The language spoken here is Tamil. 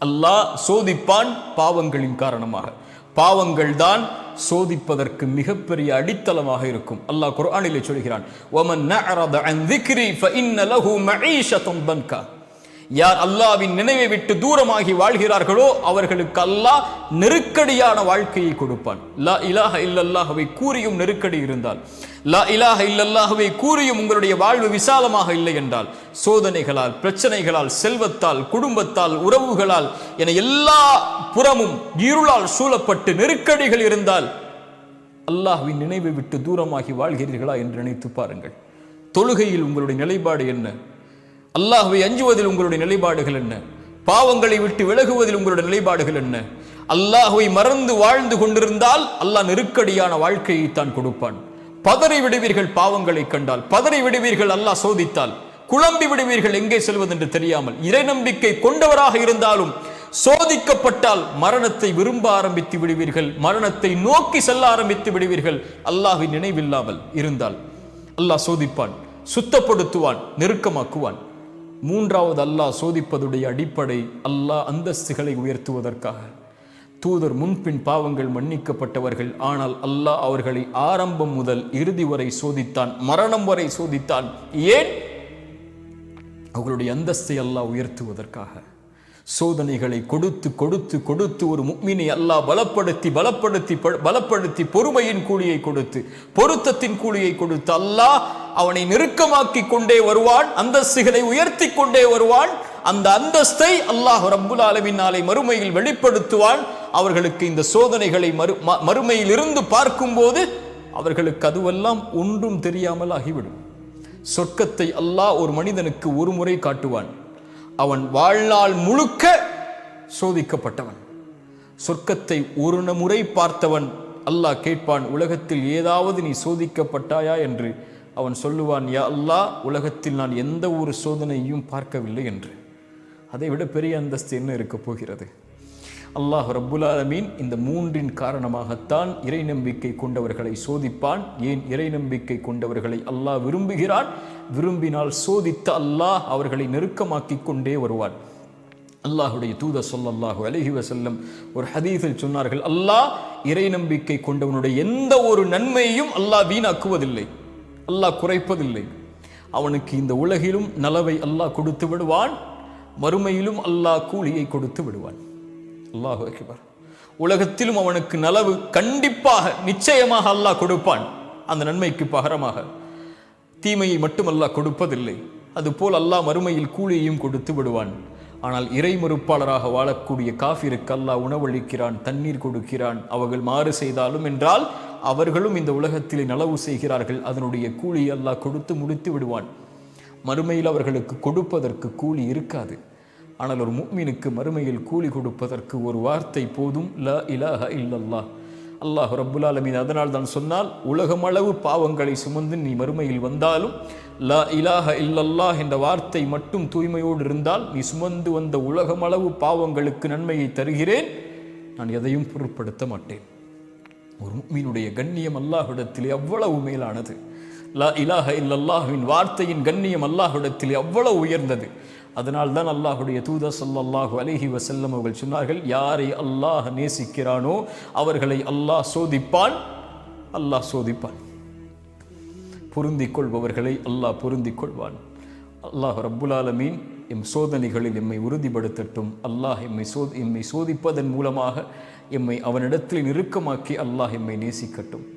அல்லாஹ் சோதிப்பான் பாவங்களின் காரணமாக. பாவங்கள் தான் சோதிப்பதற்கு மிகப்பெரிய அடித்தளமாக இருக்கும். அல்லாஹ் குர்ஆனிலே சொல்கிறான், வமன் நஅரத அன் ذிக்ரி ஃபஇன்ன லஹு மஈஷத்தன் தன்கா. யார் அல்லாஹ்வின் நினைவை விட்டு தூரமாகி வாழ்கிறார்களோ அவர்களுக்கு அல்லாஹ் நெருக்கடியான வாழ்க்கையை கொடுப்பான். லா இலாஹ இல்லல்லாஹ்வை கூறியும் நெருக்கடி இருந்தால், லா இலாஹ இல்லல்லாஹ்வை கூறியும் உங்களுடைய வாழ்வு விசாலமாக இல்லை என்றால், சோதனைகளால், பிரச்சனைகளால், செல்வத்தால், குடும்பத்தால், உறவுகளால் என எல்லா புறமும் இருளால் சூழப்பட்டு நெருக்கடிகள் இருந்தால், அல்லாஹ்வின் நினைவை விட்டு தூரமாகி வாழ்கிறீர்களா என்று நினைத்து பாருங்கள். தொழுகையில் உங்களுடைய நிலைப்பாடு என்ன? அல்லாஹ்வை அஞ்சுவதில் உங்களுடைய நிலைப்பாடுகள் என்ன? பாவங்களை விட்டு விலகுவதில் உங்களுடைய நிலைப்பாடுகள் என்ன? அல்லாஹ்வை மறந்து வாழ்ந்து கொண்டிருந்தால் அல்லாஹ் நெருக்கடியான வாழ்க்கையை தான் கொடுப்பான். பதறி விடுவீர்கள் பாவங்களை கண்டால், பதறி விடுவீர்கள் அல்லாஹ் சோதித்தால், குழம்பி விடுவீர்கள் எங்கே செல்வது என்று தெரியாமல். இறை நம்பிக்கை கொண்டவராக இருந்தாலும் சோதிக்கப்பட்டால் மரணத்தை விரும்ப ஆரம்பித்து விடுவீர்கள், மரணத்தை நோக்கி செல்ல ஆரம்பித்து விடுவீர்கள். அல்லாஹ்வின் நினைவில்லாமல் இருந்தால் அல்லாஹ் சோதிப்பான், சுத்தப்படுத்துவான், நெருக்கமாக்குவான். மூன்றாவது அல்லாஹ் சோதிப்பதுடைய அடிப்படை அல்லாஹ் அந்தஸ்துகளை உயர்த்துவதற்காக. தூதர் முன்பின் பாவங்கள் மன்னிக்கப்பட்டவர்கள், ஆனால் அல்லாஹ் அவர்களை ஆரம்பம் முதல் இறுதி வரை சோதித்தான், மரணம் வரை சோதித்தான். ஏன்? அவர்களுடைய அந்தஸ்தை அல்லாஹ் உயர்த்துவதற்காக. சோதனைகளை கொடுத்து கொடுத்து கொடுத்து ஒரு முஃமினை அல்லாஹ் பலப்படுத்தி பலப்படுத்தி பலப்படுத்தி பொறுமையின் கூலியை கொடுத்து, பொருத்தத்தின் கூலியை கொடுத்து அல்லாஹ் அவனை நெருக்கமாக்கி கொண்டே வருவான், அந்தஸ்துகளை உயர்த்தி கொண்டே வருவான். அந்த அந்தஸ்தை அல்லாஹ் ரப்புல் ஆலமீன் நாளை மறுமையில் வெளிப்படுத்துவான். அவர்களுக்கு இந்த சோதனைகளை மறுமையில் இருந்து பார்க்கும்போது அவர்களுக்கு அதுவெல்லாம் ஒன்றும் தெரியாமல் ஆகிவிடும். சொர்க்கத்தை அல்லாஹ் ஒரு மனிதனுக்கு ஒரு முறை காட்டுவான். அவன் வாழ்நாள் முழுக்க சோதிக்கப்பட்டவன். சொர்க்கத்தை ஒரு முறை பார்த்தவன் அல்லாஹ் கேட்பான், உலகத்தில் ஏதாவது நீ சோதிக்கப்பட்டாயா என்று. அவன் சொல்லுவான், யா அல்லாஹ், உலகத்தில் நான் எந்த ஒரு சோதனையும் பார்க்கவில்லை என்று. அதை விட பெரிய அந்தஸ்து என்ன இருக்க போகிறது? அல்லாஹ் ரப்புல் ஆலமீன் இந்த மூன்றின் காரணமாகத்தான் இறை நம்பிக்கை கொண்டவர்களை சோதிப்பான். ஏன்? இறை நம்பிக்கை கொண்டவர்களை அல்லாஹ் விரும்புகிறான். விரும்பினால் சோதித்த அல்லாஹ் அவர்களை நெருக்கமாக்கி கொண்டே வருவான். அல்லாஹுடைய தூதர் ஸல்லல்லாஹு அலைஹி வஸல்லம் ஒரு ஹதீஸில் சொன்னார்கள், அல்லாஹ் இறை நம்பிக்கை கொண்டவனுடைய எந்த ஒரு நன்மையையும் அல்லாஹ் வீணாக்குவதில்லை, அல்லாஹ் குறைப்பதில்லை. அவனுக்கு இந்த உலகிலும் நலவை அல்லாஹ் கொடுத்து விடுவான், மறுமையிலும் அல்லாஹ் கூலியை கொடுத்து விடுவான். அல்லாஹு அக்பர். உலகத்திலும் அவனுக்கு நலவு கண்டிப்பாக நிச்சயமாக அல்லாஹ் கொடுப்பான். அந்த நன்மைக்கு பகரமாக தீமையை மட்டும் அல்லாஹ் கொடுப்பதில்லை. அதுபோல் அல்லாஹ் மறுமையில் கூலியையும் கொடுத்து விடுவான். ஆனால் இறை மறுப்பாளராக வாழக்கூடிய காஃபிருக்கு அல்லாஹ் உணவளிக்கிறான், தண்ணீர் கொடுக்கிறான். அவர்கள் மாறு செய்தாலும் என்றால் அவர்களும் இந்த உலகத்திலே நலவு செய்கிறார்கள், அதனுடைய கூலியை அல்லாஹ் கொடுத்து முடித்து விடுவான். மறுமையில் அவர்களுக்கு கொடுப்பதற்கு கூலி இருக்காது. ஆனால் ஒரு முஃமினுக்கு மறுமையில் கூலி கொடுப்பதற்கு ஒரு வார்த்தை போதும், லா இலாஹ இல்லல்லாஹ். அல்லாஹ் ரப்புல் ஆலமீன் அதனால் தான் சொன்னால், உலகமளவு பாவங்களை சுமந்து நீ மறுமையில் வந்தாலும் லா இலாஹ இல்லல்லாஹ் என்ற வார்த்தை மட்டும் தூய்மையோடு இருந்தால் நீ சுமந்து வந்த உலகமளவு பாவங்களுக்கு நன்மையை தருகிறேன், நான் எதையும் பொருட்படுத்த மாட்டேன். ஒரு முஃமினுடைய கண்ணியம் அல்லாஹ்விடத்திலே அவ்வளவு மேலானது. லா இலாஹ இல்லல்லாஹ்வின் வார்த்தையின் கண்ணியம் அல்லாஹ்விடத்திலே அவ்வளவு உயர்ந்தது. அதனால் தான் அல்லாஹுடைய தூதர் ஸல்லல்லாஹு அலைஹி வஸல்லம் அவர்கள் சொன்னார்கள், யாரை அல்லாஹ் நேசிக்கிறானோ அவர்களை அல்லாஹ் சோதிப்பான், அல்லாஹ் சோதிப்பான். பொருந்திக் கொள்பவர்களை அல்லாஹ் பொருந்திக் கொள்வான். அல்லாஹ் ரப்புல் ஆலமீன் எம் சோதனைகளில் எம்மை உறுதிப்படுத்தட்டும். அல்லாஹ் எம்மை சோதிப்பதன் மூலமாக எம்மை அவனிடத்தில் நெருக்கமாக்கி அல்லாஹ் எம்மை நேசிக்கட்டும்.